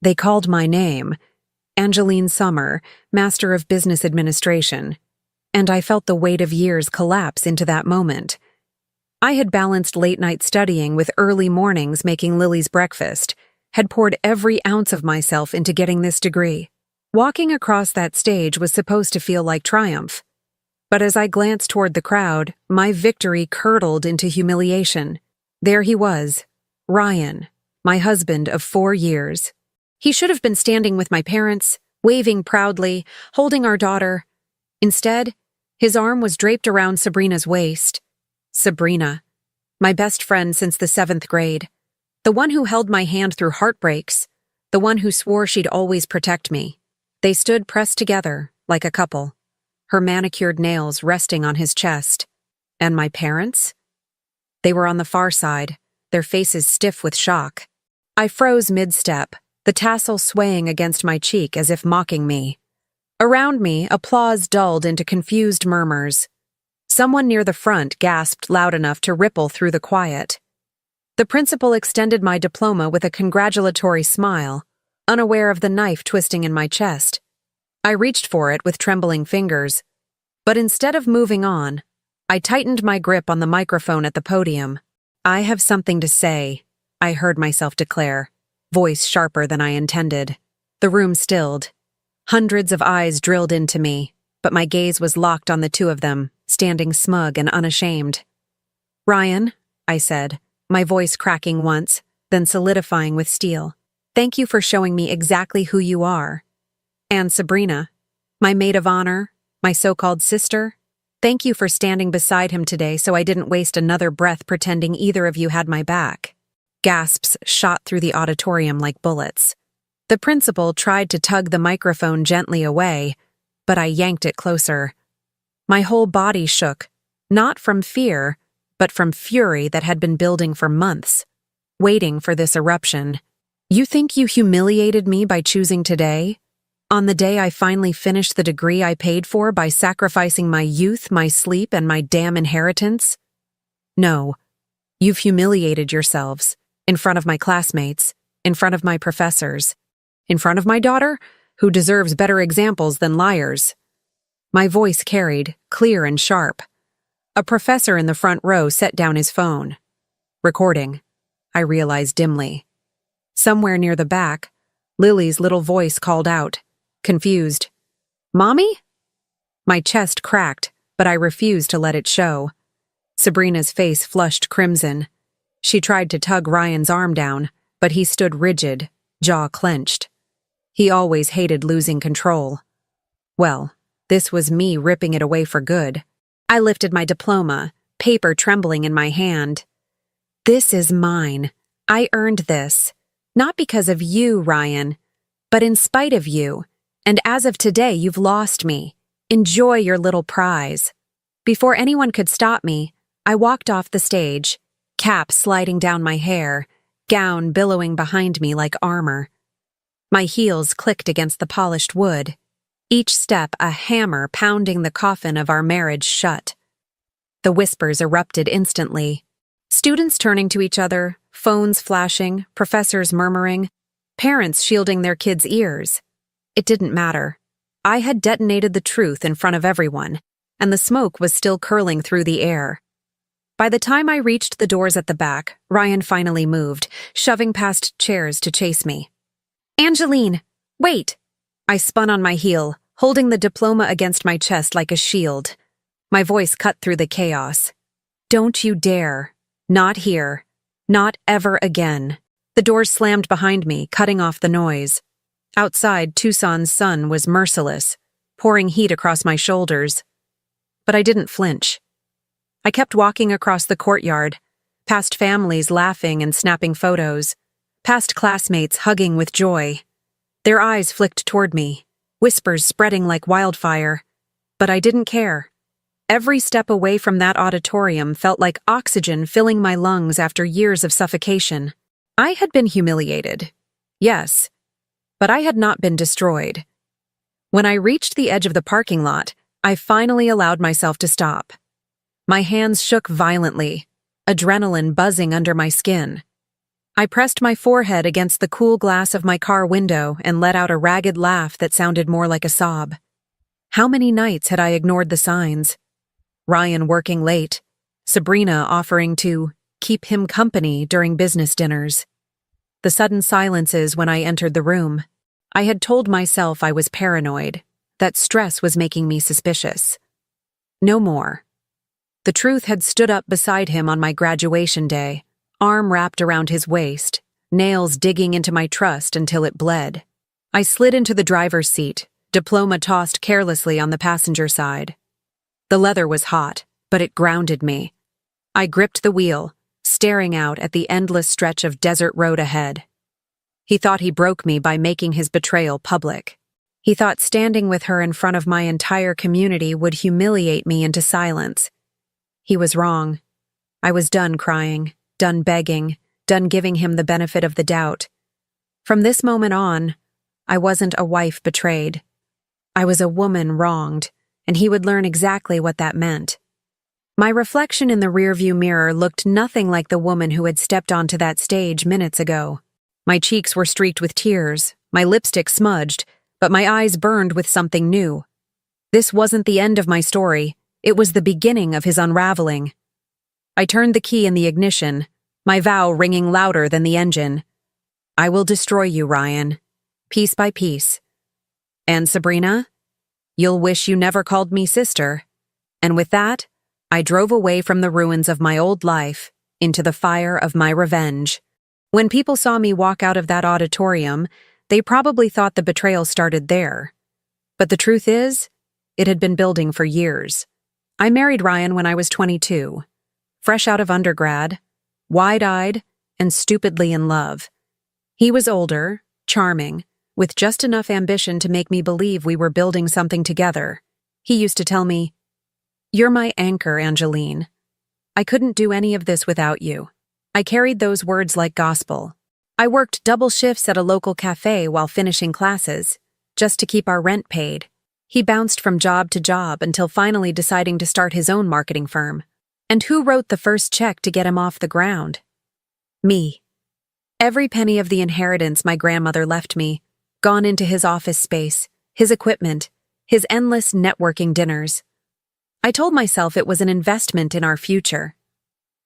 They called my name, Angeline Summer, Master of Business Administration, and I felt the weight of years collapse into that moment. I had balanced late-night studying with early mornings making Lily's breakfast, had poured every ounce of myself into getting this degree. Walking across that stage was supposed to feel like triumph. But as I glanced toward the crowd, my victory curdled into humiliation. There he was, Ryan, my husband of 4 years. He should have been standing with my parents, waving proudly, holding our daughter. Instead, his arm was draped around Sabrina's waist. Sabrina, my best friend since the 7th grade. The one who held my hand through heartbreaks. The one who swore she'd always protect me. They stood pressed together, like a couple, her manicured nails resting on his chest. And my parents? They were on the far side, their faces stiff with shock. I froze mid-step, the tassel swaying against my cheek as if mocking me. Around me, applause dulled into confused murmurs. Someone near the front gasped loud enough to ripple through the quiet. The principal extended my diploma with a congratulatory smile, unaware of the knife twisting in my chest. I reached for it with trembling fingers, but instead of moving on, I tightened my grip on the microphone at the podium. "I have something to say," I heard myself declare, voice sharper than I intended. The room stilled. Hundreds of eyes drilled into me, but my gaze was locked on the two of them, standing smug and unashamed. "Ryan," I said, my voice cracking once, then solidifying with steel. "Thank you for showing me exactly who you are. And Sabrina, my maid of honor, my so-called sister, thank you for standing beside him today so I didn't waste another breath pretending either of you had my back." Gasps shot through the auditorium like bullets. The principal tried to tug the microphone gently away, but I yanked it closer. My whole body shook, not from fear, but from fury that had been building for months, waiting for this eruption. "You think you humiliated me by choosing today? On the day I finally finished the degree I paid for by sacrificing my youth, my sleep, and my damn inheritance? No, you've humiliated yourselves, in front of my classmates, in front of my professors, in front of my daughter, who deserves better examples than liars." My voice carried, clear and sharp. A professor in the front row set down his phone. Recording, I realized dimly. Somewhere near the back, Lily's little voice called out, confused, "Mommy?" My chest cracked, but I refused to let it show. Sabrina's face flushed crimson. She tried to tug Ryan's arm down, but he stood rigid, jaw clenched. He always hated losing control. Well, this was me ripping it away for good. I lifted my diploma, paper trembling in my hand. "This is mine. I earned this. Not because of you, Ryan, but in spite of you. And as of today, you've lost me. Enjoy your little prize." Before anyone could stop me, I walked off the stage, cap sliding down my hair, gown billowing behind me like armor. My heels clicked against the polished wood, each step a hammer pounding the coffin of our marriage shut. The whispers erupted instantly. Students turning to each other, phones flashing, professors murmuring, parents shielding their kids' ears. It didn't matter. I had detonated the truth in front of everyone, and the smoke was still curling through the air. By the time I reached the doors at the back, Ryan finally moved, shoving past chairs to chase me. "Angeline, wait!" I spun on my heel, holding the diploma against my chest like a shield. My voice cut through the chaos. "Don't you dare. Not here. Not ever again." The doors slammed behind me, cutting off the noise. Outside, Tucson's sun was merciless, pouring heat across my shoulders. But I didn't flinch. I kept walking across the courtyard, past families laughing and snapping photos, past classmates hugging with joy. Their eyes flicked toward me, whispers spreading like wildfire. But I didn't care. Every step away from that auditorium felt like oxygen filling my lungs after years of suffocation. I had been humiliated, yes, but I had not been destroyed. When I reached the edge of the parking lot, I finally allowed myself to stop. My hands shook violently, adrenaline buzzing under my skin. I pressed my forehead against the cool glass of my car window and let out a ragged laugh that sounded more like a sob. How many nights had I ignored the signs? Ryan working late, Sabrina offering to keep him company during business dinners. The sudden silences when I entered the room. I had told myself I was paranoid, that stress was making me suspicious. No more. The truth had stood up beside him on my graduation day, arm wrapped around his waist, nails digging into my trust until it bled. I slid into the driver's seat, diploma tossed carelessly on the passenger side. The leather was hot, but it grounded me. I gripped the wheel, staring out at the endless stretch of desert road ahead. He thought he broke me by making his betrayal public. He thought standing with her in front of my entire community would humiliate me into silence. He was wrong. I was done crying, done begging, done giving him the benefit of the doubt. From this moment on, I wasn't a wife betrayed. I was a woman wronged, and he would learn exactly what that meant. My reflection in the rearview mirror looked nothing like the woman who had stepped onto that stage minutes ago. My cheeks were streaked with tears, my lipstick smudged, but my eyes burned with something new. This wasn't the end of my story, it was the beginning of his unraveling. I turned the key in the ignition, my vow ringing louder than the engine. I will destroy you, Ryan, piece by piece. And Sabrina, you'll wish you never called me sister. And with that, I drove away from the ruins of my old life into the fire of my revenge. When people saw me walk out of that auditorium, they probably thought the betrayal started there. But the truth is, it had been building for years. I married Ryan when I was 22, fresh out of undergrad, wide-eyed, and stupidly in love. He was older, charming, with just enough ambition to make me believe we were building something together. He used to tell me, "You're my anchor, Angeline. I couldn't do any of this without you." I carried those words like gospel. I worked double shifts at a local cafe while finishing classes, just to keep our rent paid. He bounced from job to job until finally deciding to start his own marketing firm. And who wrote the first check to get him off the ground? Me. Every penny of the inheritance my grandmother left me, gone into his office space, his equipment, his endless networking dinners. I told myself it was an investment in our future.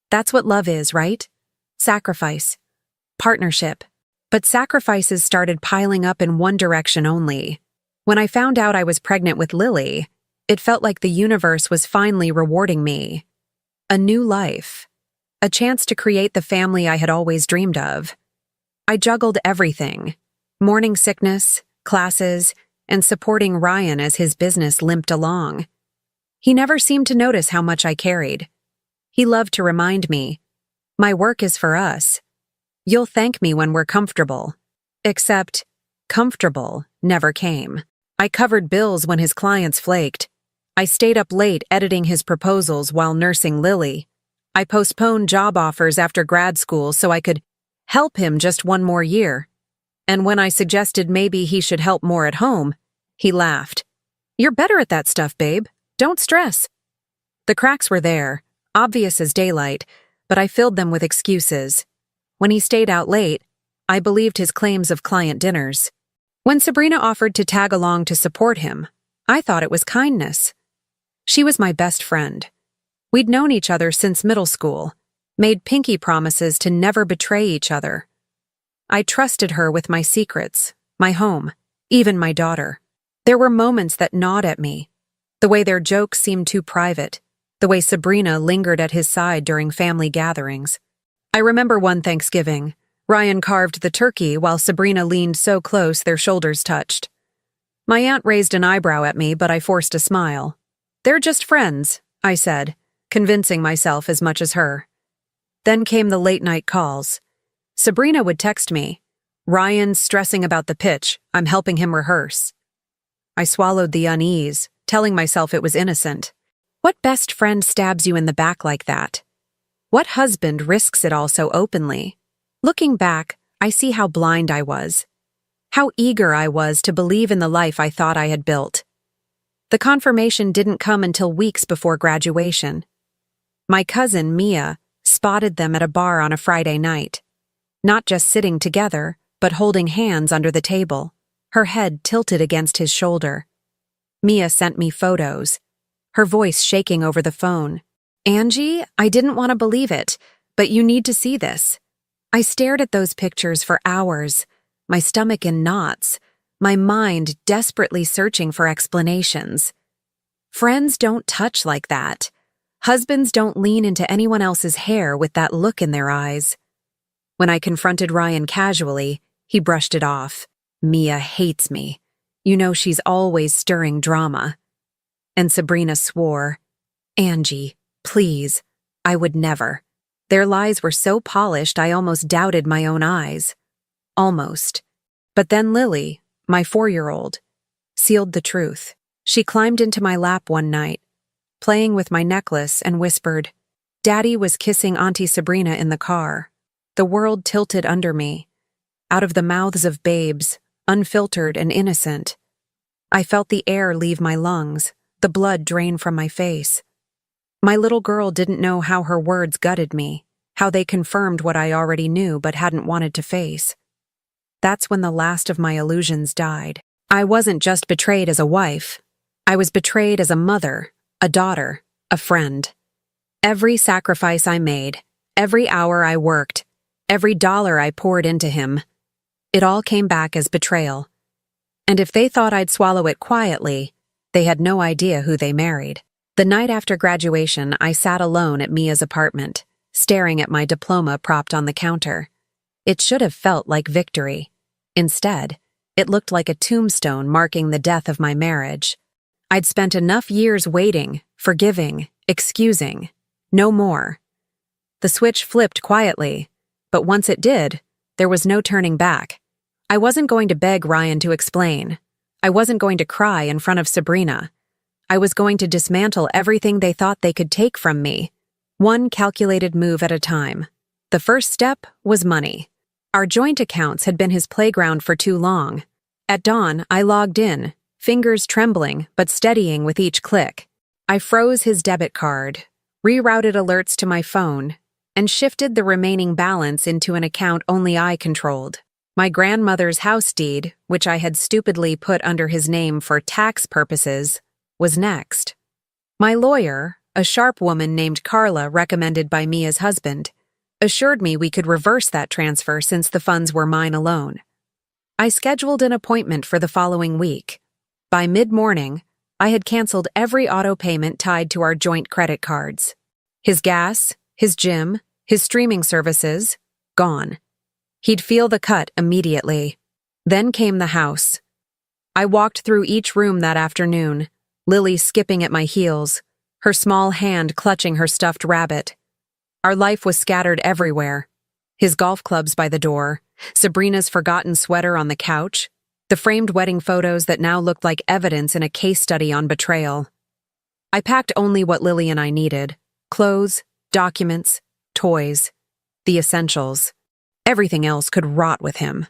That's what love is, right? Sacrifice. Partnership. But sacrifices started piling up in one direction only. When I found out I was pregnant with Lily, it felt like the universe was finally rewarding me. A new life. A chance to create the family I had always dreamed of. I juggled everything. Morning sickness, classes, and supporting Ryan as his business limped along. He never seemed to notice how much I carried. He loved to remind me, "My work is for us. You'll thank me when we're comfortable." Except, comfortable never came. I covered bills when his clients flaked. I stayed up late editing his proposals while nursing Lily. I postponed job offers after grad school so I could help him just one more year. And when I suggested maybe he should help more at home, he laughed. "You're better at that stuff, babe. Don't stress." The cracks were there, obvious as daylight, but I filled them with excuses. When he stayed out late, I believed his claims of client dinners. When Sabrina offered to tag along to support him, I thought it was kindness. She was my best friend. We'd known each other since middle school, made pinky promises to never betray each other. I trusted her with my secrets, my home, even my daughter. There were moments that gnawed at me. The way their jokes seemed too private, the way Sabrina lingered at his side during family gatherings. I remember one Thanksgiving, Ryan carved the turkey while Sabrina leaned so close their shoulders touched. My aunt raised an eyebrow at me, but I forced a smile. "They're just friends," I said, convincing myself as much as her. Then came the late-night calls. Sabrina would text me, "Ryan's stressing about the pitch, I'm helping him rehearse." I swallowed the unease, telling myself it was innocent. What best friend stabs you in the back like that? What husband risks it all so openly? Looking back, I see how blind I was. How eager I was to believe in the life I thought I had built. The confirmation didn't come until weeks before graduation. My cousin, Mia, spotted them at a bar on a Friday night. not just sitting together, but holding hands under the table, her head tilted against his shoulder. Mia sent me photos, her voice shaking over the phone. "Angie, I didn't want to believe it, but you need to see this." I stared at those pictures for hours, my stomach in knots, my mind desperately searching for explanations. Friends don't touch like that. Husbands don't lean into anyone else's hair with that look in their eyes. When I confronted Ryan casually, he brushed it off. "Mia hates me. You know she's always stirring drama." And Sabrina swore, "Angie, please, I would never." Their lies were so polished I almost doubted my own eyes. Almost. But then Lily, my 4-year-old, sealed the truth. She climbed into my lap one night, playing with my necklace, and whispered, "Daddy was kissing Auntie Sabrina in the car." The world tilted under me. Out of the mouths of babes, unfiltered and innocent. I felt the air leave my lungs, the blood drain from my face. My little girl didn't know how her words gutted me, how they confirmed what I already knew but hadn't wanted to face. That's when the last of my illusions died. I wasn't just betrayed as a wife. I was betrayed as a mother, a daughter, a friend. Every sacrifice I made, every hour I worked, every dollar I poured into him, it all came back as betrayal. And if they thought I'd swallow it quietly, they had no idea who they married. The night after graduation, I sat alone at Mia's apartment, staring at my diploma propped on the counter. It should have felt like victory. Instead, it looked like a tombstone marking the death of my marriage. I'd spent enough years waiting, forgiving, excusing. No more. The switch flipped quietly, but once it did, there was no turning back. I wasn't going to beg Ryan to explain. I wasn't going to cry in front of Sabrina. I was going to dismantle everything they thought they could take from me, one calculated move at a time. The first step was money. Our joint accounts had been his playground for too long. At dawn, I logged in, fingers trembling but steadying with each click. I froze his debit card, rerouted alerts to my phone, and shifted the remaining balance into an account only I controlled. My grandmother's house deed, which I had stupidly put under his name for tax purposes, was next. My lawyer, a sharp woman named Carla recommended by Mia's husband, assured me we could reverse that transfer since the funds were mine alone. I scheduled an appointment for the following week. By mid-morning, I had canceled every auto payment tied to our joint credit cards. His gas, his gym, his streaming services, gone. He'd feel the cut immediately. Then came the house. I walked through each room that afternoon, Lily skipping at my heels, her small hand clutching her stuffed rabbit. Our life was scattered everywhere. His golf clubs by the door, Sabrina's forgotten sweater on the couch, the framed wedding photos that now looked like evidence in a case study on betrayal. I packed only what Lily and I needed: clothes, documents, toys, the essentials. Everything else could rot with him.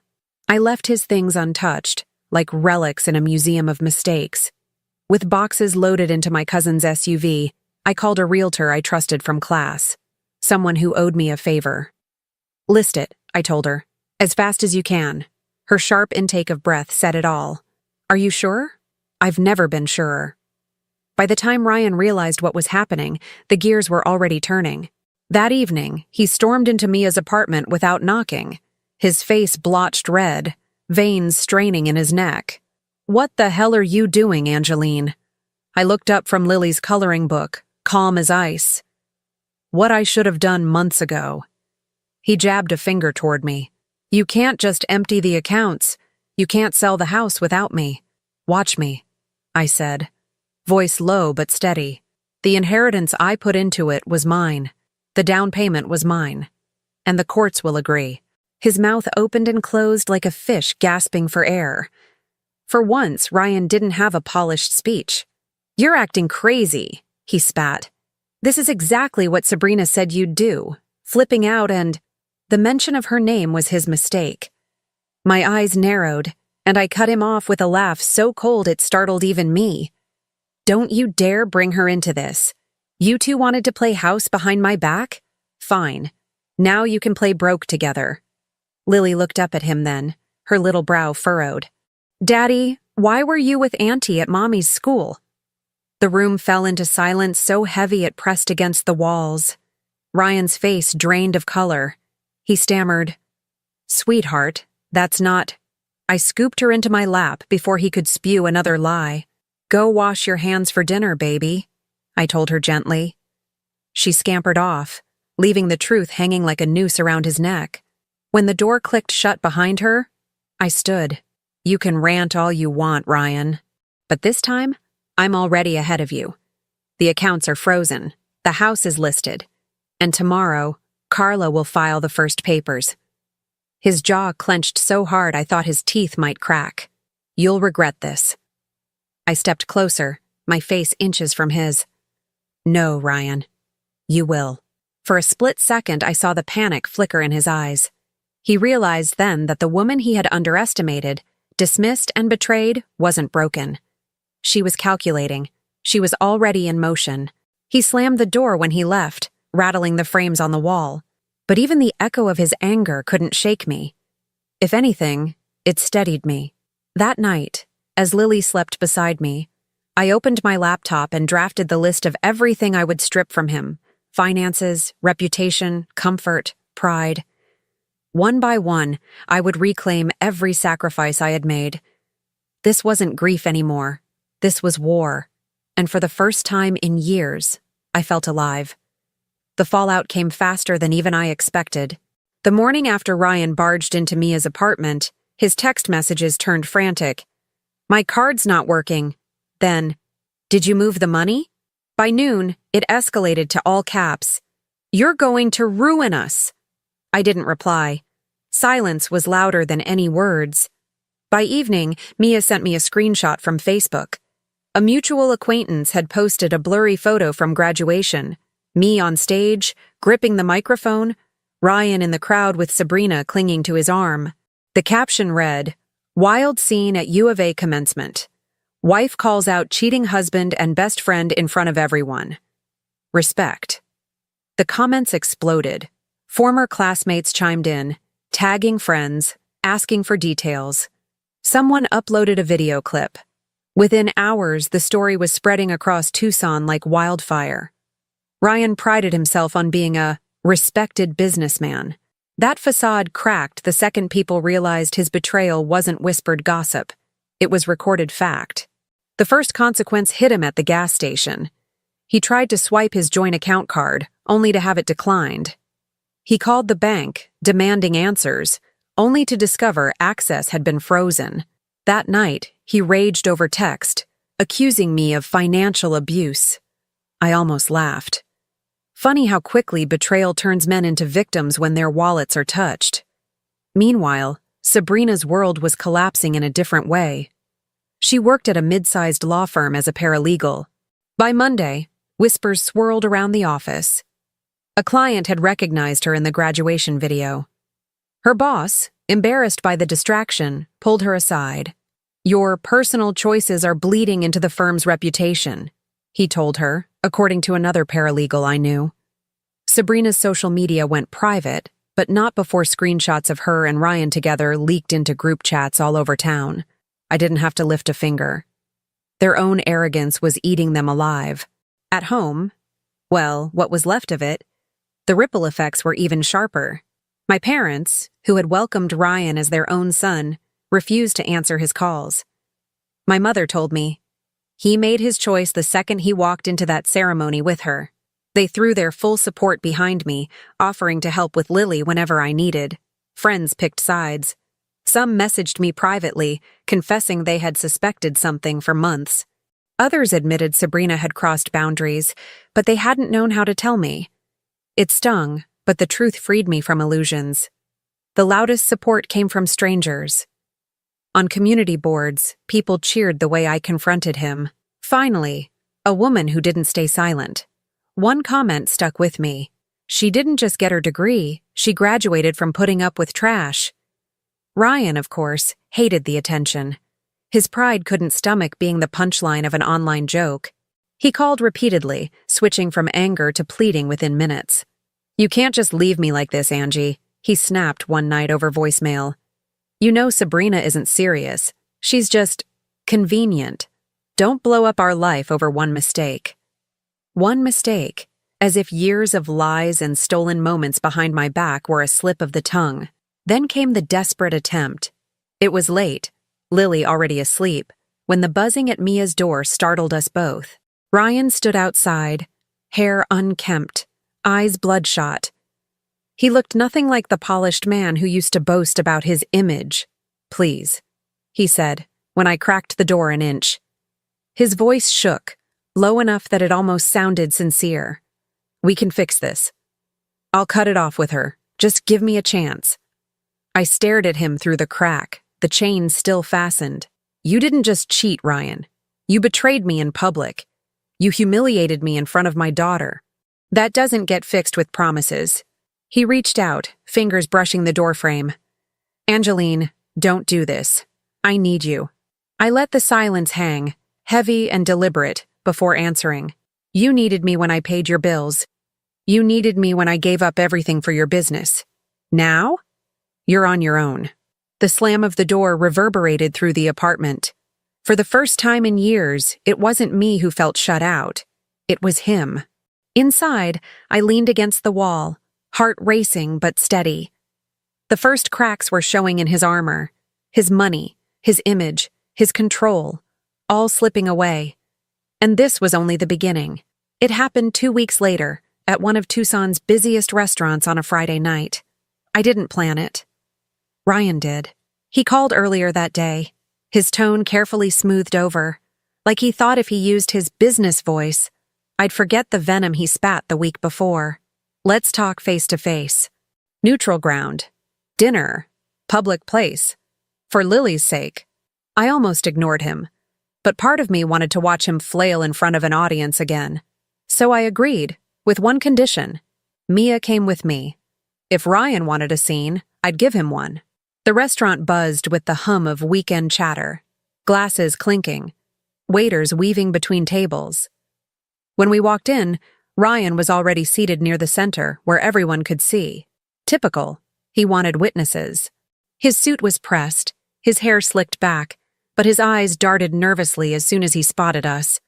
I left his things untouched, like relics in a museum of mistakes. With boxes loaded into my cousin's SUV, I called a realtor I trusted from class, someone who owed me a favor. "List it," I told her, "as fast as you can." Her sharp intake of breath said it all. "Are you sure?" I've never been surer. By the time Ryan realized what was happening, the gears were already turning. That evening, he stormed into Mia's apartment without knocking, his face blotched red, veins straining in his neck. "What the hell are you doing, Angeline?" I looked up from Lily's coloring book, calm as ice. "What I should have done months ago." He jabbed a finger toward me. "You can't just empty the accounts. You can't sell the house without me. Watch me," I said, voice low but steady. "The inheritance I put into it was mine. The down payment was mine. And the courts will agree." His mouth opened and closed like a fish gasping for air. For once, Ryan didn't have a polished speech. "You're acting crazy," he spat. "This is exactly what Sabrina said you'd do, flipping out and—" The mention of her name was his mistake. My eyes narrowed, and I cut him off with a laugh so cold it startled even me. "Don't you dare bring her into this. You two wanted to play house behind my back? Fine. Now you can play broke together." Lily looked up at him then, her little brow furrowed. Daddy, why were you with Auntie at Mommy's school? The room fell into silence so heavy it pressed against the walls. Ryan's face drained of color. He stammered, Sweetheart, that's not... I scooped her into my lap before he could spew another lie. Go wash your hands for dinner, baby, I told her gently. She scampered off, leaving the truth hanging like a noose around his neck. When the door clicked shut behind her, I stood. You can rant all you want, Ryan. But this time, I'm already ahead of you. The accounts are frozen, the house is listed, and tomorrow, Carla will file the first papers. His jaw clenched so hard I thought his teeth might crack. You'll regret this. I stepped closer, my face inches from his. No, Ryan. You will. For a split second, I saw the panic flicker in his eyes. He realized then that the woman he had underestimated, dismissed and betrayed, wasn't broken. She was calculating. She was already in motion. He slammed the door when he left, rattling the frames on the wall. But even the echo of his anger couldn't shake me. If anything, it steadied me. That night, as Lily slept beside me, I opened my laptop and drafted the list of everything I would strip from him: finances, reputation, comfort, pride. One by one, I would reclaim every sacrifice I had made. This wasn't grief anymore. This was war. And for the first time in years, I felt alive. The fallout came faster than even I expected. The morning after Ryan barged into Mia's apartment, his text messages turned frantic. My card's not working. Then, did you move the money? By noon, it escalated to all caps. You're going to ruin us. I didn't reply. Silence was louder than any words. By evening, Mia sent me a screenshot from Facebook. A mutual acquaintance had posted a blurry photo from graduation. Me on stage, gripping the microphone, Ryan in the crowd with Sabrina clinging to his arm. The caption read, Wild scene at U of A commencement. Wife calls out cheating husband and best friend in front of everyone. Respect. The comments exploded. Former classmates chimed in, tagging friends, asking for details. Someone uploaded a video clip. Within hours, the story was spreading across Tucson like wildfire. Ryan prided himself on being a respected businessman. That facade cracked the second people realized his betrayal wasn't whispered gossip. It was recorded fact. The first consequence hit him at the gas station. He tried to swipe his joint account card, only to have it declined. He called the bank, demanding answers, only to discover access had been frozen. That night, he raged over text, accusing me of financial abuse. I almost laughed. Funny how quickly betrayal turns men into victims when their wallets are touched. Meanwhile, Sabrina's world was collapsing in a different way. She worked at a mid-sized law firm as a paralegal. By Monday, whispers swirled around the office. A client had recognized her in the graduation video. Her boss, embarrassed by the distraction, pulled her aside. Your personal choices are bleeding into the firm's reputation, he told her, according to another paralegal I knew. Sabrina's social media went private, but not before screenshots of her and Ryan together leaked into group chats all over town. I didn't have to lift a finger. Their own arrogance was eating them alive. At home, well, what was left of it, the ripple effects were even sharper. My parents, who had welcomed Ryan as their own son, refused to answer his calls. My mother told me, he made his choice the second he walked into that ceremony with her. They threw their full support behind me, offering to help with Lily whenever I needed. Friends picked sides. Some messaged me privately, confessing they had suspected something for months. Others admitted Sabrina had crossed boundaries, but they hadn't known how to tell me. It stung, but the truth freed me from illusions. The loudest support came from strangers. On community boards, people cheered the way I confronted him. Finally, a woman who didn't stay silent. One comment stuck with me. She didn't just get her degree, she graduated from putting up with trash. Ryan, of course, hated the attention. His pride couldn't stomach being the punchline of an online joke. He called repeatedly, switching from anger to pleading within minutes. You can't just leave me like this, Angie. he snapped one night over voicemail. You know Sabrina isn't serious. She's just convenient. Don't blow up our life over one mistake. One mistake, as if years of lies and stolen moments behind my back were a slip of the tongue. Then came the desperate attempt. It was late, Lily already asleep, when the buzzing at Mia's door startled us both. Ryan stood outside, hair unkempt, eyes bloodshot. He looked nothing like the polished man who used to boast about his image. Please, he said, when I cracked the door an inch. His voice shook, low enough that it almost sounded sincere. We can fix this. I'll cut it off with her. Just give me a chance. I stared at him through the crack, the chain still fastened. You didn't just cheat, Ryan. You betrayed me in public. You humiliated me in front of my daughter. That doesn't get fixed with promises. He reached out, fingers brushing the doorframe. Angeline, don't do this. I need you. I let the silence hang, heavy and deliberate, before answering. You needed me when I paid your bills. You needed me when I gave up everything for your business. Now? You're on your own. The slam of the door reverberated through the apartment. For the first time in years, it wasn't me who felt shut out. It was him. Inside, I leaned against the wall, heart racing but steady. The first cracks were showing in his armor, his money, his image, his control, all slipping away. And this was only the beginning. It happened 2 weeks later, at one of Tucson's busiest restaurants on a Friday night. I didn't plan it. Ryan did. He called earlier that day, his tone carefully smoothed over, like he thought if he used his business voice, I'd forget the venom he spat the week before. Let's talk face to face. Neutral ground. Dinner. Public place. For Lily's sake. I almost ignored him, but part of me wanted to watch him flail in front of an audience again. So I agreed, with one condition. Mia came with me. If Ryan wanted a scene, I'd give him one. The restaurant buzzed with the hum of weekend chatter, glasses clinking, waiters weaving between tables. When we walked in, Ryan was already seated near the center, where everyone could see. Typical. He wanted witnesses. His suit was pressed, his hair slicked back, but his eyes darted nervously as soon as he spotted us.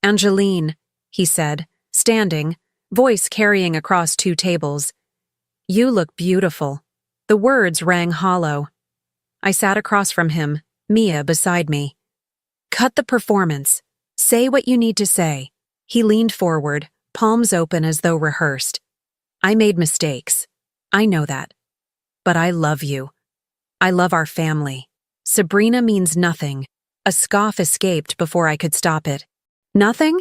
Angeline, he said, standing, voice carrying across 2 tables. You look beautiful. The words rang hollow. I sat across from him, Mia beside me. Cut the performance. Say what you need to say. He leaned forward, palms open as though rehearsed. I made mistakes. I know that. But I love you. I love our family. Sabrina means nothing. A scoff escaped before I could stop it. Nothing?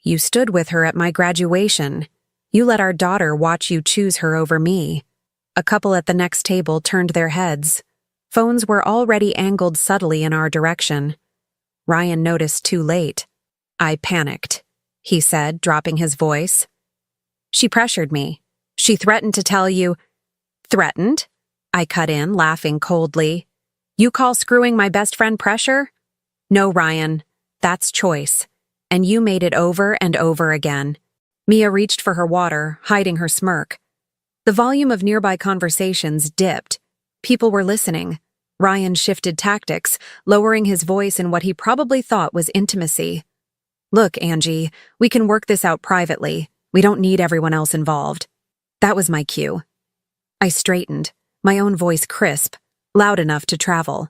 You stood with her at my graduation. You let our daughter watch you choose her over me. A couple at the next table turned their heads. Phones were already angled subtly in our direction. Ryan noticed too late. I panicked, he said, dropping his voice. She pressured me. She threatened to tell you. Threatened? I cut in, laughing coldly. You call screwing my best friend pressure? No, Ryan. That's choice. And you made it over and over again. Mia reached for her water, hiding her smirk. The volume of nearby conversations dipped. People were listening. Ryan shifted tactics, lowering his voice in what he probably thought was intimacy. Look, Angie, we can work this out privately. We don't need everyone else involved. That was my cue. I straightened, my own voice crisp, loud enough to travel.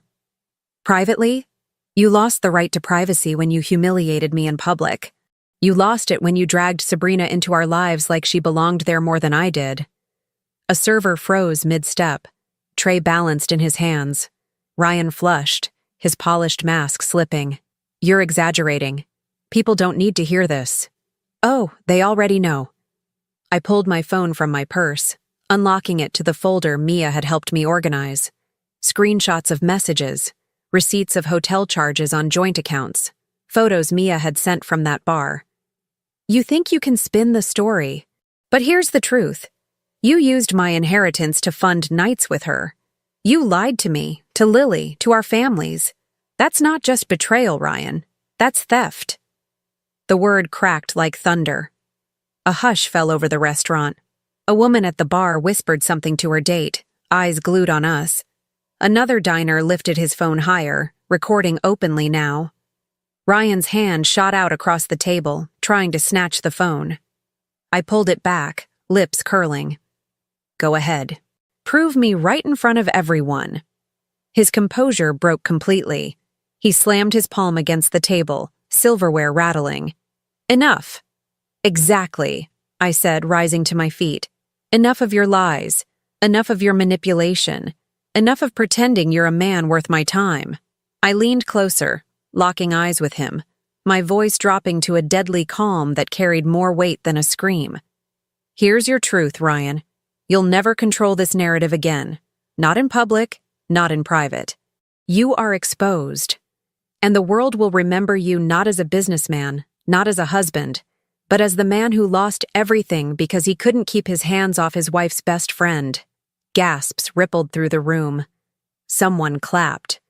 Privately? You lost the right to privacy when you humiliated me in public. You lost it when you dragged Sabrina into our lives like she belonged there more than I did. A server froze mid-step, tray balanced in his hands. Ryan flushed, his polished mask slipping. You're exaggerating. People don't need to hear this. Oh, they already know. I pulled my phone from my purse, unlocking it to the folder Mia had helped me organize. Screenshots of messages, receipts of hotel charges on joint accounts, photos Mia had sent from that bar. You think you can spin the story, but here's the truth. You used my inheritance to fund nights with her. You lied to me, to Lily, to our families. That's not just betrayal, Ryan. That's theft. The word cracked like thunder. A hush fell over the restaurant. A woman at the bar whispered something to her date, eyes glued on us. Another diner lifted his phone higher, recording openly now. Ryan's hand shot out across the table, trying to snatch the phone. I pulled it back, lips curling. Go ahead. Prove me right in front of everyone. His composure broke completely. He slammed his palm against the table, silverware rattling. Enough. Exactly, I said, rising to my feet. Enough of your lies. Enough of your manipulation. Enough of pretending you're a man worth my time. I leaned closer, locking eyes with him, my voice dropping to a deadly calm that carried more weight than a scream. Here's your truth, Ryan. You'll never control this narrative again. Not in public, not in private. You are exposed. And the world will remember you not as a businessman, not as a husband, but as the man who lost everything because he couldn't keep his hands off his wife's best friend. Gasps rippled through the room. Someone clapped.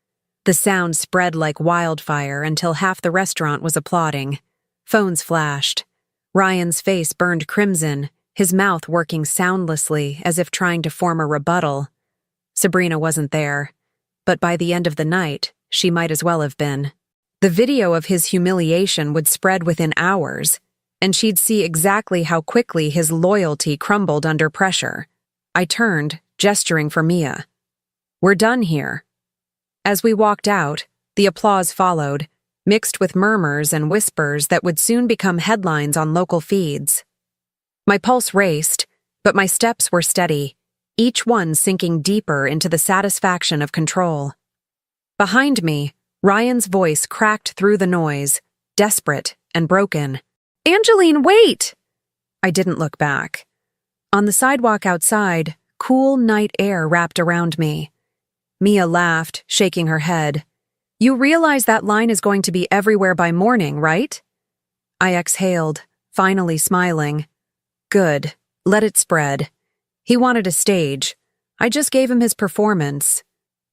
The sound spread like wildfire until half the restaurant was applauding. Phones flashed. Ryan's face burned crimson, his mouth working soundlessly as if trying to form a rebuttal. Sabrina wasn't there, but by the end of the night, she might as well have been. The video of his humiliation would spread within hours, and she'd see exactly how quickly his loyalty crumbled under pressure. I turned, gesturing for Mia. We're done here. As we walked out, the applause followed, mixed with murmurs and whispers that would soon become headlines on local feeds. My pulse raced, but my steps were steady, each one sinking deeper into the satisfaction of control. Behind me, Ryan's voice cracked through the noise, desperate and broken. Angeline, wait! I didn't look back. On the sidewalk outside, cool night air wrapped around me. Mia laughed, shaking her head. You realize that line is going to be everywhere by morning, right? I exhaled, finally smiling. Good. Let it spread. He wanted a stage. I just gave him his performance.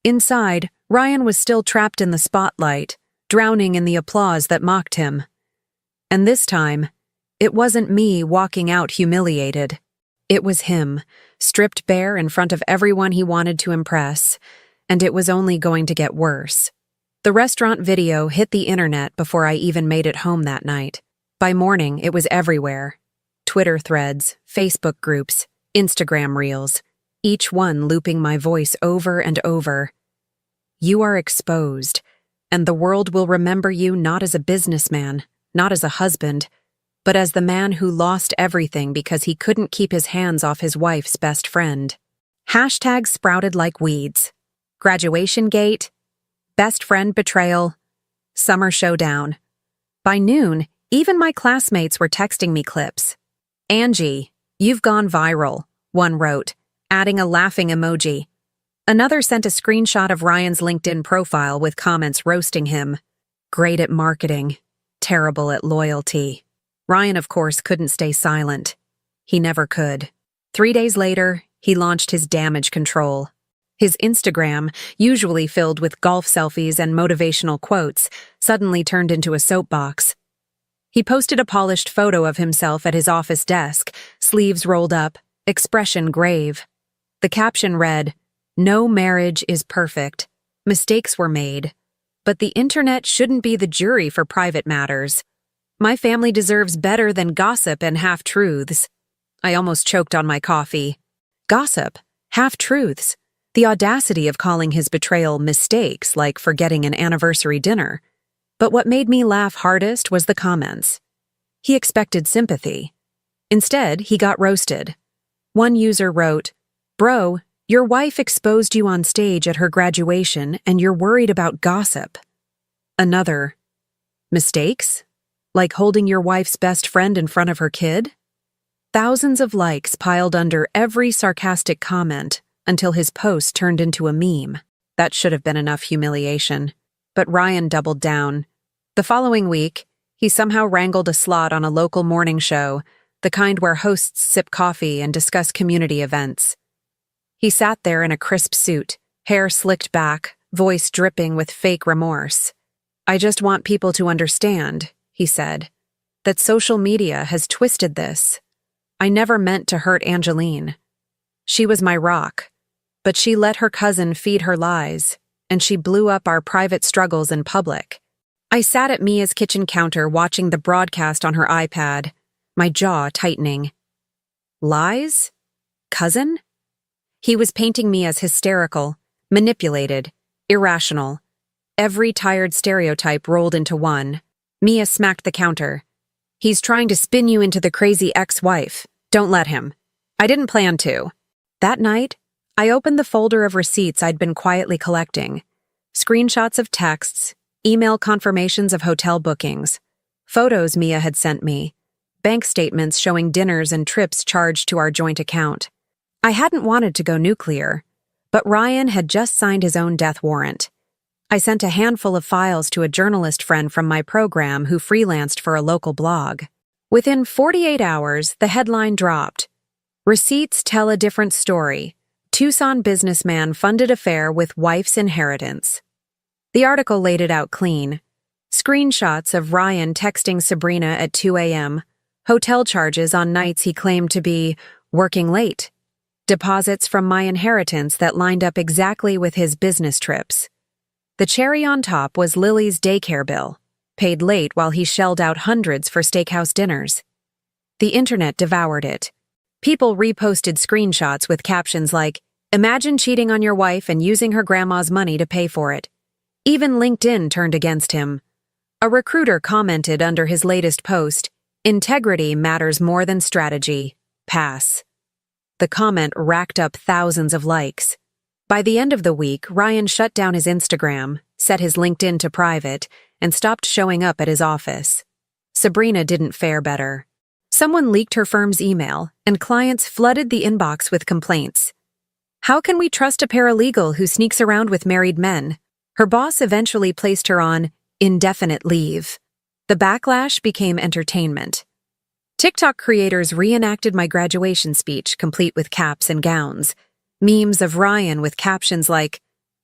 Inside, Ryan was still trapped in the spotlight, drowning in the applause that mocked him. And this time, it wasn't me walking out humiliated. It was him, stripped bare in front of everyone he wanted to impress, and it was only going to get worse. The restaurant video hit the internet before I even made it home that night. By morning, it was everywhere. Twitter threads, Facebook groups, Instagram reels, each one looping my voice over and over. You are exposed, and the world will remember you not as a businessman, not as a husband, but as the man who lost everything because he couldn't keep his hands off his wife's best friend. Hashtags sprouted like weeds. Graduation gate, best friend betrayal, summer showdown. By noon, even my classmates were texting me clips. Angie, you've gone viral, one wrote, adding a laughing emoji. Another sent a screenshot of Ryan's LinkedIn profile with comments roasting him. Great at marketing, terrible at loyalty. Ryan, of course, couldn't stay silent. He never could. 3 days later, he launched his damage control. His Instagram, usually filled with golf selfies and motivational quotes, suddenly turned into a soapbox. He posted a polished photo of himself at his office desk, sleeves rolled up, expression grave. The caption read, "No marriage is perfect. Mistakes were made. But the internet shouldn't be the jury for private matters. My family deserves better than gossip and half-truths." I almost choked on my coffee. Gossip, half-truths. The audacity of calling his betrayal mistakes, like forgetting an anniversary dinner. But what made me laugh hardest was the comments. He expected sympathy. Instead, he got roasted. One user wrote, "Bro, your wife exposed you on stage at her graduation and you're worried about gossip." Another, "Mistakes? Like holding your wife's best friend in front of her kid?" Thousands of likes piled under every sarcastic comment until his post turned into a meme. That should have been enough humiliation. But Ryan doubled down. The following week, he somehow wrangled a slot on a local morning show, the kind where hosts sip coffee and discuss community events. He sat there in a crisp suit, hair slicked back, voice dripping with fake remorse. "I just want people to understand," he said, "that social media has twisted this. I never meant to hurt Angeline. She was my rock, but she let her cousin feed her lies, and she blew up our private struggles in public. I sat at Mia's kitchen counter watching the broadcast on her iPad, my jaw tightening. Lies? Cousin? He was painting me as hysterical, manipulated, irrational. Every tired stereotype rolled into one. Mia smacked the counter. He's trying to spin you into the crazy ex-wife. Don't let him. I didn't plan to. That night, I opened the folder of receipts I'd been quietly collecting. Screenshots of texts, email confirmations of hotel bookings, photos Mia had sent me, bank statements showing dinners and trips charged to our joint account. I hadn't wanted to go nuclear, but Ryan had just signed his own death warrant. I sent a handful of files to a journalist friend from my program who freelanced for a local blog. Within 48 hours, the headline dropped. Receipts tell a different story. Tucson businessman funded affair with wife's inheritance. The article laid it out clean. Screenshots of Ryan texting Sabrina at 2 a.m., hotel charges on nights he claimed to be working late, deposits from my inheritance that lined up exactly with his business trips. The cherry on top was Lily's daycare bill, paid late while he shelled out hundreds for steakhouse dinners. The internet devoured it. People reposted screenshots with captions like, "Imagine cheating on your wife and using her grandma's money to pay for it." Even LinkedIn turned against him. A recruiter commented under his latest post, "Integrity matters more than strategy. Pass." The comment racked up thousands of likes. By the end of the week, Ryan shut down his Instagram, set his LinkedIn to private, and stopped showing up at his office. Sabrina didn't fare better. Someone leaked her firm's email, and clients flooded the inbox with complaints. How can we trust a paralegal who sneaks around with married men? Her boss eventually placed her on indefinite leave. The backlash became entertainment. TikTok creators reenacted my graduation speech, complete with caps and gowns. Memes of Ryan with captions like,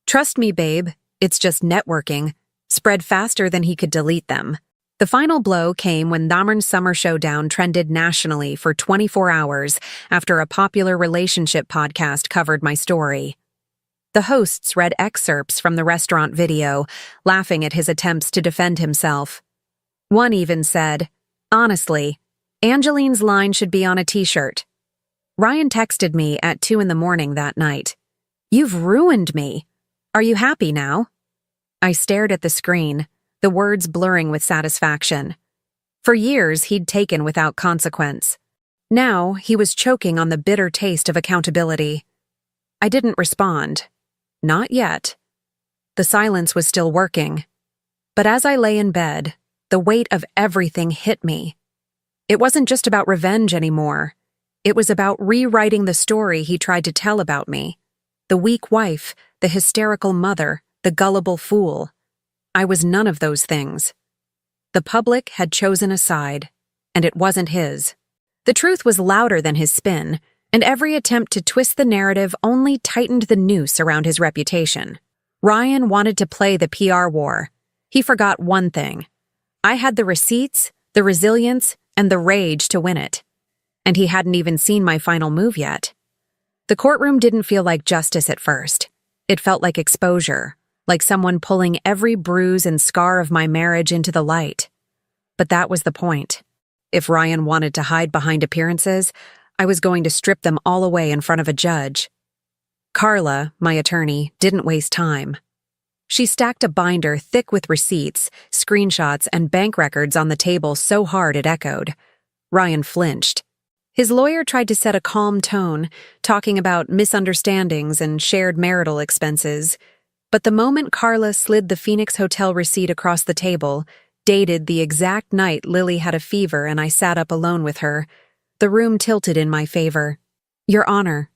"Trust me, babe, it's just networking," spread faster than he could delete them. The final blow came when Dahmer's Summer Showdown trended nationally for 24 hours after a popular relationship podcast covered my story. The hosts read excerpts from the restaurant video, laughing at his attempts to defend himself. One even said, "Honestly, Angeline's line should be on a t-shirt." Ryan texted me at 2 a.m. that night. "You've ruined me. Are you happy now?" I stared at the screen, the words blurring with satisfaction. For years, he'd taken without consequence. Now, he was choking on the bitter taste of accountability. I didn't respond. Not yet. The silence was still working. But as I lay in bed, the weight of everything hit me. It wasn't just about revenge anymore. It was about rewriting the story he tried to tell about me. The weak wife, the hysterical mother, the gullible fool. I was none of those things. The public had chosen a side, and it wasn't his. The truth was louder than his spin, and every attempt to twist the narrative only tightened the noose around his reputation. Ryan wanted to play the PR war. He forgot one thing. I had the receipts, the resilience, and the rage to win it. And he hadn't even seen my final move yet. The courtroom didn't feel like justice at first. It felt like exposure, like someone pulling every bruise and scar of my marriage into the light. But that was the point. If Ryan wanted to hide behind appearances, I was going to strip them all away in front of a judge. Carla, my attorney, didn't waste time. She stacked a binder thick with receipts, screenshots, and bank records on the table so hard it echoed. Ryan flinched. His lawyer tried to set a calm tone, talking about misunderstandings and shared marital expenses. But the moment Carla slid the Phoenix Hotel receipt across the table, dated the exact night Lily had a fever and I sat up alone with her, the room tilted in my favor. "Your Honor,"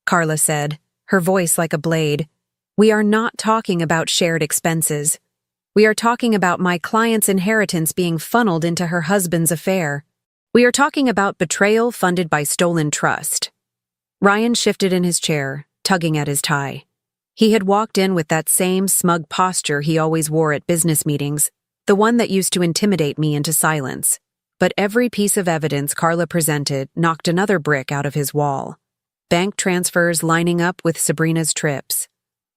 Carla said, her voice like a blade, "we are not talking about shared expenses. We are talking about my client's inheritance being funneled into her husband's affair. We are talking about betrayal funded by stolen trust." Ryan shifted in his chair, tugging at his tie. He had walked in with that same smug posture he always wore at business meetings, the one that used to intimidate me into silence. But every piece of evidence Carla presented knocked another brick out of his wall. Bank transfers lining up with Sabrina's trips.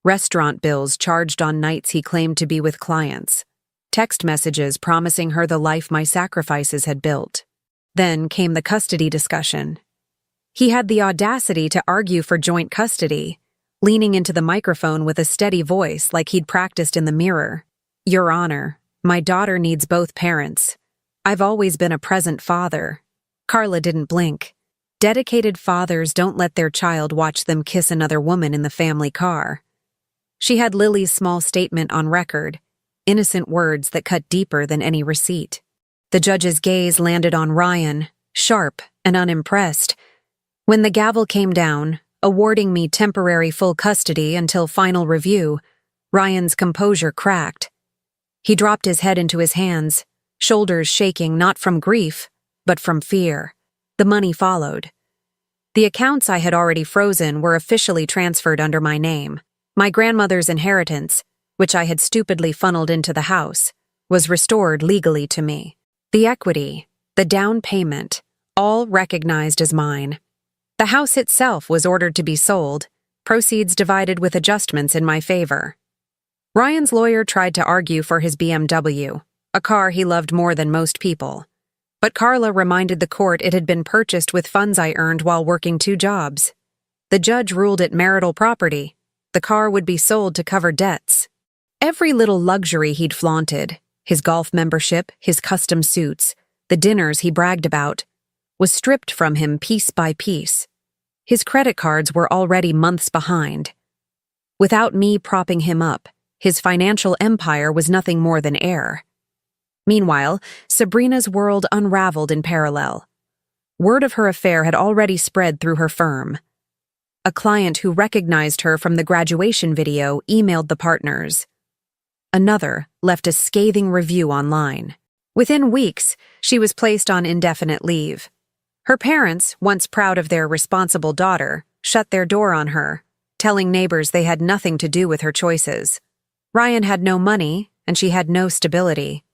Restaurant bills charged on nights he claimed to be with clients. Text messages promising her the life my sacrifices had built. Then came the custody discussion. He had the audacity to argue for joint custody, leaning into the microphone with a steady voice like he'd practiced in the mirror. "Your Honor, my daughter needs both parents. I've always been a present father." Carla didn't blink. Dedicated fathers don't let their child watch them kiss another woman in the family car. She had Lily's small statement on record, innocent words that cut deeper than any receipt. The judge's gaze landed on Ryan, sharp and unimpressed. When the gavel came down, awarding me temporary full custody until final review, Ryan's composure cracked. He dropped his head into his hands, shoulders shaking not from grief, but from fear. The money followed. The accounts I had already frozen were officially transferred under my name. My grandmother's inheritance, which I had stupidly funneled into the house, was restored legally to me. The equity, the down payment, all recognized as mine. The house itself was ordered to be sold, proceeds divided with adjustments in my favor. Ryan's lawyer tried to argue for his BMW, a car he loved more than most people. But Carla reminded the court it had been purchased with funds I earned while working 2 jobs. The judge ruled it marital property. The car would be sold to cover debts. Every little luxury he'd flaunted, his golf membership, his custom suits, the dinners he bragged about, was stripped from him piece by piece. His credit cards were already months behind. Without me propping him up, his financial empire was nothing more than air. Meanwhile, Sabrina's world unraveled in parallel. Word of her affair had already spread through her firm. A client who recognized her from the graduation video emailed the partners. Another left a scathing review online. Within weeks, she was placed on indefinite leave. Her parents, once proud of their responsible daughter, shut their door on her, telling neighbors they had nothing to do with her choices. Ryan had no money, and she had no stability.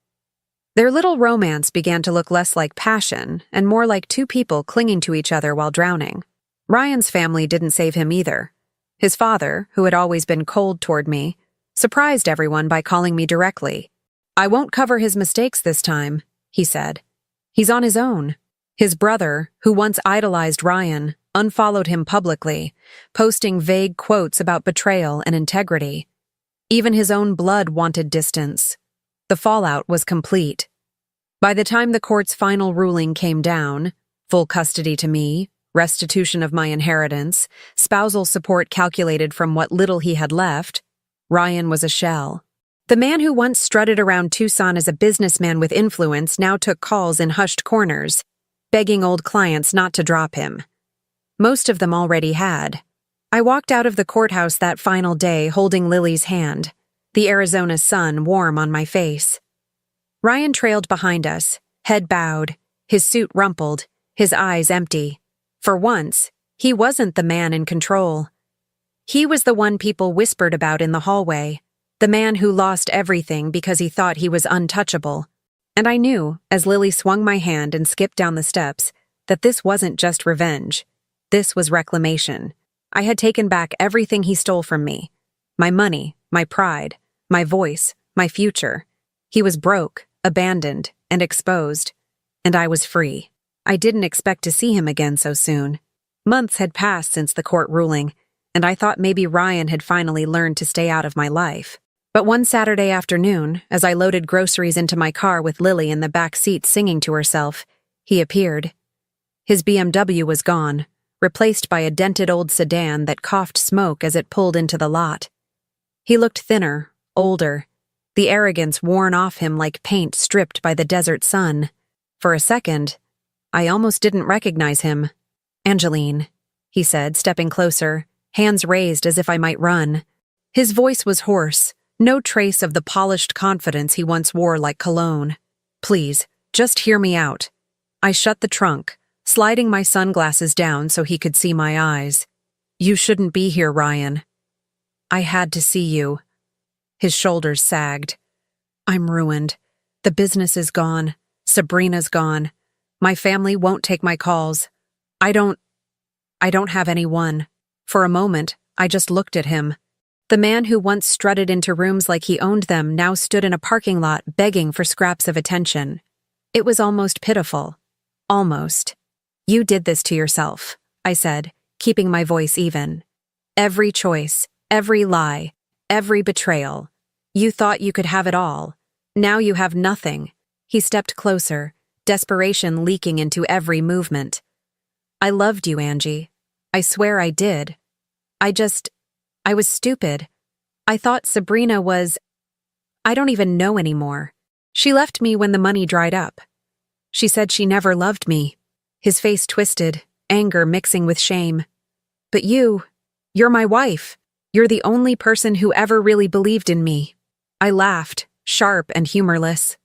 Their little romance began to look less like passion and more like 2 people clinging to each other while drowning. Ryan's family didn't save him either. His father, who had always been cold toward me, surprised everyone by calling me directly. "I won't cover his mistakes this time," he said. "He's on his own." His brother, who once idolized Ryan, unfollowed him publicly, posting vague quotes about betrayal and integrity. Even his own blood wanted distance. The fallout was complete. By the time the court's final ruling came down, full custody to me, restitution of my inheritance, spousal support calculated from what little he had left, Ryan was a shell. The man who once strutted around Tucson as a businessman with influence now took calls in hushed corners, begging old clients not to drop him. Most of them already had. I walked out of the courthouse that final day holding Lily's hand, the Arizona sun warm on my face. Ryan trailed behind us, head bowed, his suit rumpled, his eyes empty. For once, he wasn't the man in control. He was the one people whispered about in the hallway, the man who lost everything because he thought he was untouchable. And I knew, as Lily swung my hand and skipped down the steps, that this wasn't just revenge. This was reclamation. I had taken back everything he stole from me. My money, my pride, my voice, my future. He was broke, abandoned, and exposed. And I was free. I didn't expect to see him again so soon. Months had passed since the court ruling, and I thought maybe Ryan had finally learned to stay out of my life. But one Saturday afternoon, as I loaded groceries into my car with Lily in the back seat singing to herself, he appeared. His BMW was gone, replaced by a dented old sedan that coughed smoke as it pulled into the lot. He looked thinner, older, the arrogance worn off him like paint stripped by the desert sun. For a second, I almost didn't recognize him. "Angeline," he said, stepping closer, hands raised as if I might run. His voice was hoarse, no trace of the polished confidence he once wore like cologne. "Please, just hear me out." I shut the trunk, sliding my sunglasses down so he could see my eyes. "You shouldn't be here, Ryan." "I had to see you." His shoulders sagged. "I'm ruined. The business is gone. Sabrina's gone. My family won't take my calls. I don't have anyone. For a moment, I just looked at him. The man who once strutted into rooms like he owned them now stood in a parking lot begging for scraps of attention. It was almost pitiful. Almost. You did this to yourself, I said, keeping my voice even. Every choice, every lie, every betrayal. You thought you could have it all. Now you have nothing. He stepped closer, desperation leaking into every movement. I loved you, Angie. I swear I did. I was stupid. I thought Sabrina was... I don't even know anymore. She left me when the money dried up. She said she never loved me. His face twisted, anger mixing with shame. But you're my wife. You're the only person who ever really believed in me. I laughed, sharp and humorless.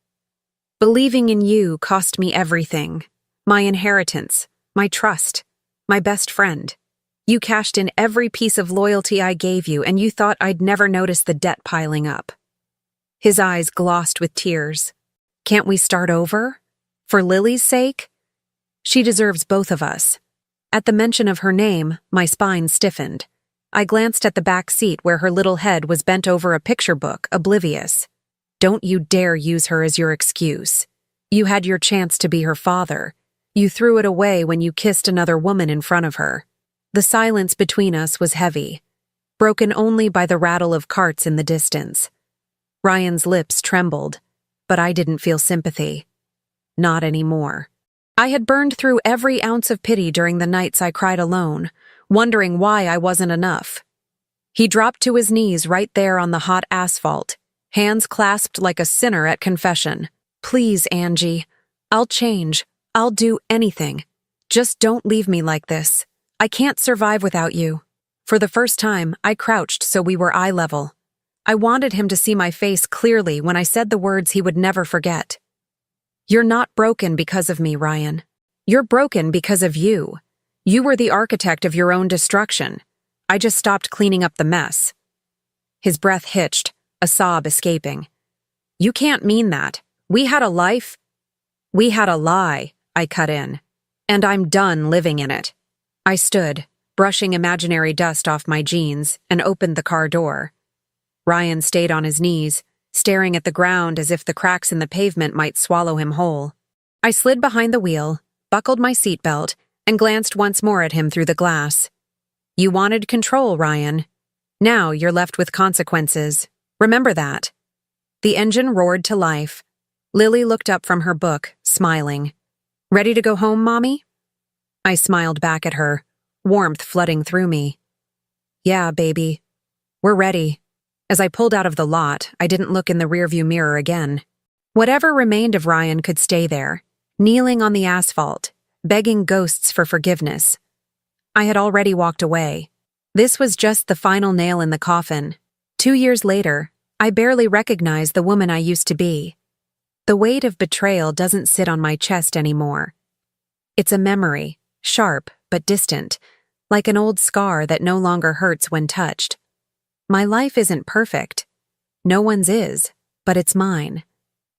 Believing in you cost me everything. My inheritance, my trust, my best friend. You cashed in every piece of loyalty I gave you, and you thought I'd never notice the debt piling up. His eyes glossed with tears. Can't we start over? For Lily's sake? She deserves both of us. At the mention of her name, my spine stiffened. I glanced at the back seat where her little head was bent over a picture book, oblivious. Don't you dare use her as your excuse. You had your chance to be her father. You threw it away when you kissed another woman in front of her. The silence between us was heavy, broken only by the rattle of carts in the distance. Ryan's lips trembled, but I didn't feel sympathy. Not anymore. I had burned through every ounce of pity during the nights I cried alone, wondering why I wasn't enough. He dropped to his knees right there on the hot asphalt, hands clasped like a sinner at confession. Please, Angie. I'll change. I'll do anything. Just don't leave me like this. I can't survive without you. For the first time, I crouched so we were eye level. I wanted him to see my face clearly when I said the words he would never forget. You're not broken because of me, Ryan. You're broken because of you. You were the architect of your own destruction. I just stopped cleaning up the mess. His breath hitched, a sob escaping. You can't mean that. We had a life. We had a lie, I cut in. And I'm done living in it. I stood, brushing imaginary dust off my jeans, and opened the car door. Ryan stayed on his knees, staring at the ground as if the cracks in the pavement might swallow him whole. I slid behind the wheel, buckled my seatbelt, and glanced once more at him through the glass. You wanted control, Ryan. Now you're left with consequences. Remember that. The engine roared to life. Lily looked up from her book, smiling. Ready to go home, Mommy? I smiled back at her, warmth flooding through me. Yeah, baby. We're ready. As I pulled out of the lot, I didn't look in the rearview mirror again. Whatever remained of Ryan could stay there, kneeling on the asphalt, begging ghosts for forgiveness. I had already walked away. This was just the final nail in the coffin. 2 years later, I barely recognized the woman I used to be. The weight of betrayal doesn't sit on my chest anymore. It's a memory. Sharp, but distant, like an old scar that no longer hurts when touched. My life isn't perfect. No one's is, but it's mine.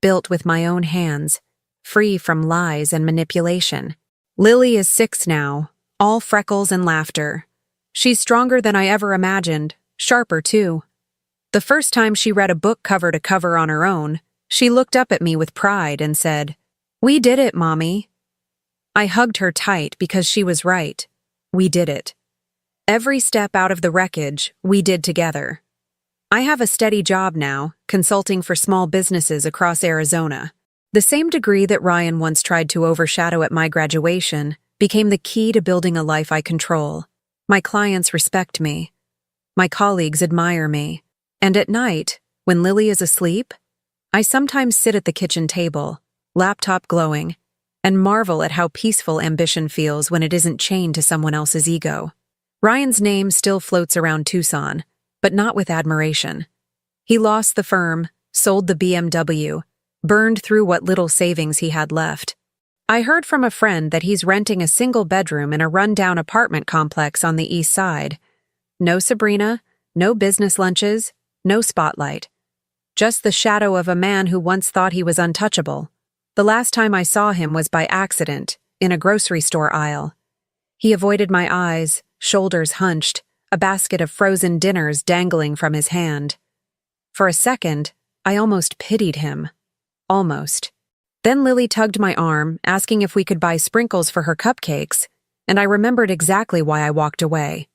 Built with my own hands, free from lies and manipulation. Lily is 6 now, all freckles and laughter. She's stronger than I ever imagined, sharper too. The first time she read a book cover to cover on her own, she looked up at me with pride and said, "We did it, Mommy." I hugged her tight because she was right. We did it. Every step out of the wreckage, we did together. I have a steady job now, consulting for small businesses across Arizona. The same degree that Ryan once tried to overshadow at my graduation became the key to building a life I control. My clients respect me. My colleagues admire me. And at night, when Lily is asleep, I sometimes sit at the kitchen table, laptop glowing, and marvel at how peaceful ambition feels when it isn't chained to someone else's ego. Ryan's name still floats around Tucson, but not with admiration. He lost the firm, sold the BMW, burned through what little savings he had left. I heard from a friend that he's renting a single bedroom in a rundown apartment complex on the east side. No Sabrina, no business lunches, no spotlight. Just the shadow of a man who once thought he was untouchable. The last time I saw him was by accident, in a grocery store aisle. He avoided my eyes, shoulders hunched, a basket of frozen dinners dangling from his hand. For a second, I almost pitied him. Almost. Then Lily tugged my arm, asking if we could buy sprinkles for her cupcakes, and I remembered exactly why I walked away.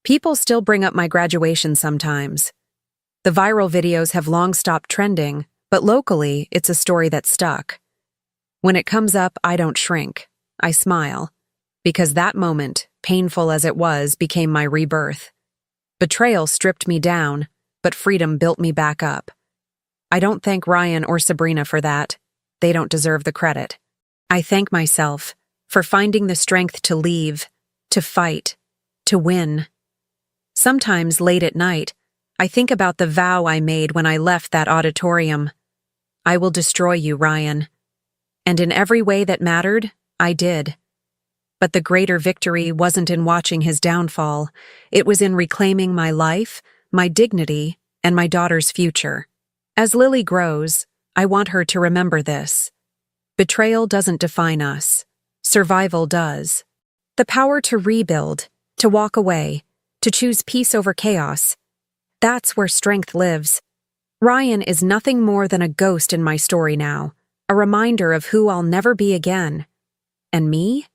People still bring up my graduation sometimes. The viral videos have long stopped trending, but locally, it's a story that stuck. When it comes up, I don't shrink. I smile. Because that moment, painful as it was, became my rebirth. Betrayal stripped me down, but freedom built me back up. I don't thank Ryan or Sabrina for that. They don't deserve the credit. I thank myself for finding the strength to leave, to fight, to win. Sometimes late at night, I think about the vow I made when I left that auditorium. I will destroy you, Ryan. And in every way that mattered, I did. But the greater victory wasn't in watching his downfall. It was in reclaiming my life, my dignity, and my daughter's future. As Lily grows, I want her to remember this. Betrayal doesn't define us. Survival does. The power to rebuild, to walk away, to choose peace over chaos. That's where strength lives. Ryan is nothing more than a ghost in my story now, a reminder of who I'll never be again. And me?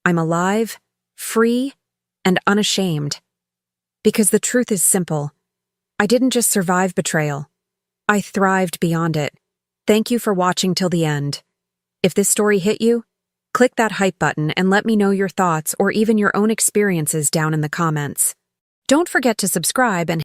I'm alive, free, and unashamed. Because the truth is simple. I didn't just survive betrayal. I thrived beyond it. Thank you for watching till the end. If this story hit you, click that hype button and let me know your thoughts or even your own experiences down in the comments. Don't forget to subscribe and